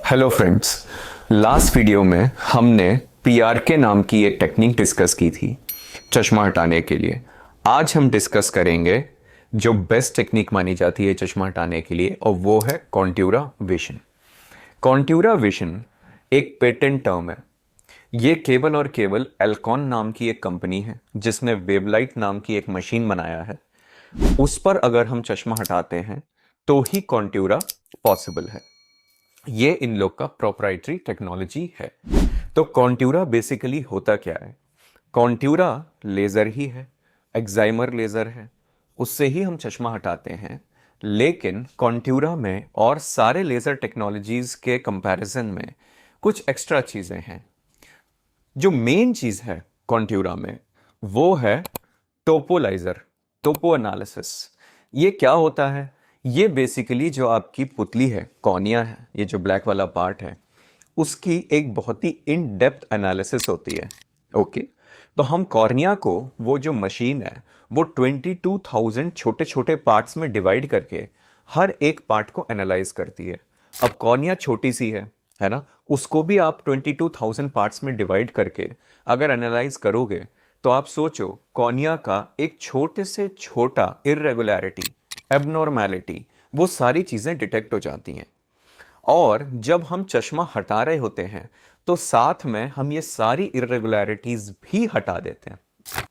Hello friends, last video में हमने PRK नाम की एक टेक्निक डिस्कस की थी चश्मा हटाने के लिए। आज हम डिस्कस करेंगे जो बेस्ट टेक्निक मानी जाती है चश्मा हटाने के लिए, और वो है कॉन्ट्यूरा विजन। कॉन्ट्यूरा विजन एक पेटेंट टर्म है। ये केवल और केवल एल्कॉन नाम की एक कंपनी है जिसने वेवलाइट नाम की एक मशीन बनाया है। उस पर अगर हम चश्मा हटाते हैं तो ही कॉन्ट्यूरा पॉसिबल है। ये इन लोग का प्रोप्राइटरी टेक्नोलॉजी है। तो कॉन्ट्यूरा बेसिकली होता क्या है? कॉन्ट्यूरा लेज़र ही है, एक्साइमर लेज़र है, उससे ही हम चश्मा हटाते हैं। लेकिन कॉन्ट्यूरा में और सारे लेज़र टेक्नोलॉजीज़ के कंपैरिजन में कुछ एक्स्ट्रा चीज़ें हैं। जो मेन चीज़ है कॉन्ट्यूरा में वो है टोपोलाइजर, टोपो एनालिसिस। ये क्या होता है? ये बेसिकली जो आपकी पुतली है, कॉर्निया है, ये जो ब्लैक वाला पार्ट है, उसकी एक बहुत ही इन डेप्थ एनालिसिस होती है। ओके, तो हम कॉर्निया को, वो जो मशीन है, वो 22,000 छोटे छोटे पार्ट्स में डिवाइड करके हर एक पार्ट को एनालाइज करती है। अब कॉर्निया छोटी सी है ना, उसको भी आप 22,000 पार्ट्स में डिवाइड करके अगर एनालाइज करोगे तो आप सोचो कॉर्निया का एक छोटे से छोटा इर्रेगुलरिटी, एबनॉर्मैलिटी, वो सारी चीज़ें डिटेक्ट हो जाती हैं। और जब हम चश्मा हटा रहे होते हैं तो साथ में हम ये सारी इर्रेगुलरिटीज भी हटा देते हैं।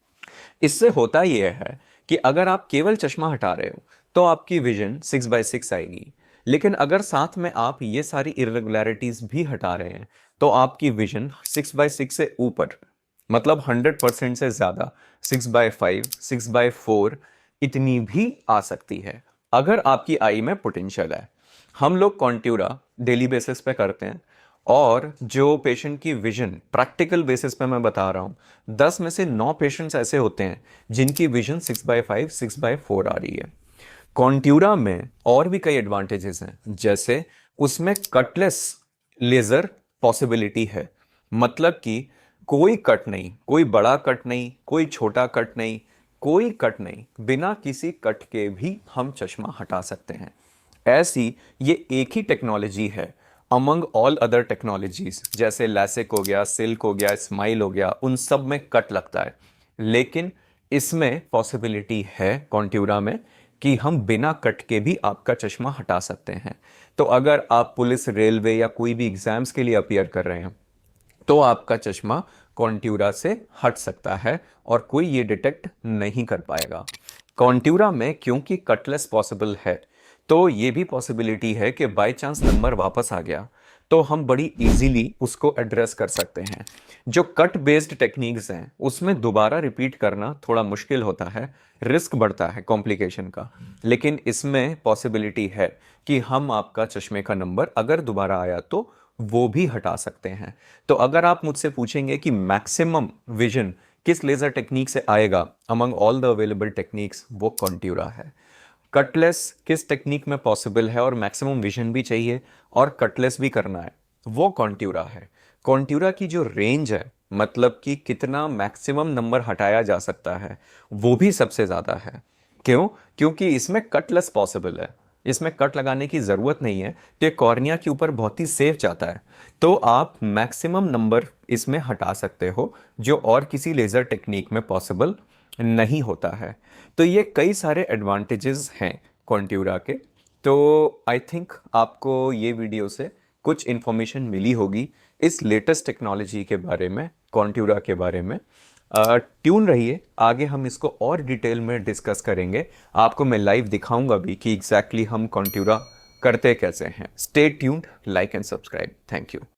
इससे होता यह है कि अगर आप केवल चश्मा हटा रहे हो तो आपकी विजन 6/6 आएगी, लेकिन अगर साथ में आप ये सारी इर्रेगुलरिटीज भी हटा रहे हैं तो आपकी विजन 6/6 से ऊपर, मतलब 100% से ज़्यादा, 6/5, 6/4 इतनी भी आ सकती है अगर आपकी आई में पोटेंशियल है। हम लोग कॉन्ट्यूरा डेली बेसिस पे करते हैं, और जो पेशेंट की विजन प्रैक्टिकल बेसिस पे मैं बता रहा हूँ, 10 में से 9 पेशेंट्स ऐसे होते हैं जिनकी विजन 6/5, 6/4 आ रही है। कॉन्ट्यूरा में और भी कई एडवांटेजेस हैं, जैसे उसमें कटलेस लेज़र पॉसिबिलिटी है। मतलब कि कोई कट नहीं, कोई बड़ा कट नहीं, कोई छोटा कट नहीं, कोई कट नहीं, बिना किसी कट के भी हम चश्मा हटा सकते हैं। ऐसी ये एक ही टेक्नोलॉजी है अमंग ऑल अदर टेक्नोलॉजीज, जैसे लैसिक हो गया, सिल्क हो गया, स्माइल हो गया, उन सब में कट लगता है। लेकिन इसमें पॉसिबिलिटी है कॉन्ट्यूरा में कि हम बिना कट के भी आपका चश्मा हटा सकते हैं। तो अगर आप पुलिस, रेलवे या कोई भी एग्जाम्स के लिए अपीयर कर रहे हैं तो आपका चश्मा कॉन्ट्यूरा से हट सकता है और कोई ये डिटेक्ट नहीं कर पाएगा। कॉन्ट्यूरा में क्योंकि कटलेस पॉसिबल है तो ये भी पॉसिबिलिटी है कि बाय चांस नंबर वापस आ गया तो हम बड़ी इजीली उसको एड्रेस कर सकते हैं। जो कट बेस्ड टेक्निक्स हैं उसमें दोबारा रिपीट करना थोड़ा मुश्किल होता है, रिस्क बढ़ता है कॉम्प्लिकेशन का। लेकिन इसमें पॉसिबिलिटी है कि हम आपका चश्मे का नंबर अगर दोबारा आया तो वो भी हटा सकते हैं। तो अगर आप मुझसे पूछेंगे कि मैक्सिमम विजन किस लेज़र टेक्निक से आएगा among all the available techniques, वो कॉन्ट्यूरा है। कटलेस किस टेक्निक में पॉसिबल है और मैक्सिमम विजन भी चाहिए और कटलेस भी करना है, वो कॉन्ट्यूरा है। कॉन्ट्यूरा की जो रेंज है, मतलब कि कितना मैक्सिमम नंबर हटाया जा सकता है, वो भी सबसे ज़्यादा है। क्यों? क्योंकि इसमें कटलेस पॉसिबल है, इसमें कट लगाने की ज़रूरत नहीं है, तो ये कॉर्निया के ऊपर बहुत ही सेफ जाता है। तो आप मैक्सिमम नंबर इसमें हटा सकते हो जो और किसी लेज़र टेक्निक में पॉसिबल नहीं होता है। तो ये कई सारे एडवांटेजेस हैं कॉन्ट्यूरा के। तो आई थिंक आपको ये वीडियो से कुछ इन्फॉर्मेशन मिली होगी इस लेटेस्ट टेक्नोलॉजी के बारे में, कॉन्ट्यूरा के बारे में। ट्यून रहिए, आगे हम इसको और डिटेल में डिस्कस करेंगे। आपको मैं लाइव दिखाऊंगा भी कि एग्जैक्टली हम कॉन्ट्यूरा करते कैसे हैं। Stay tuned, like and subscribe. Thank you.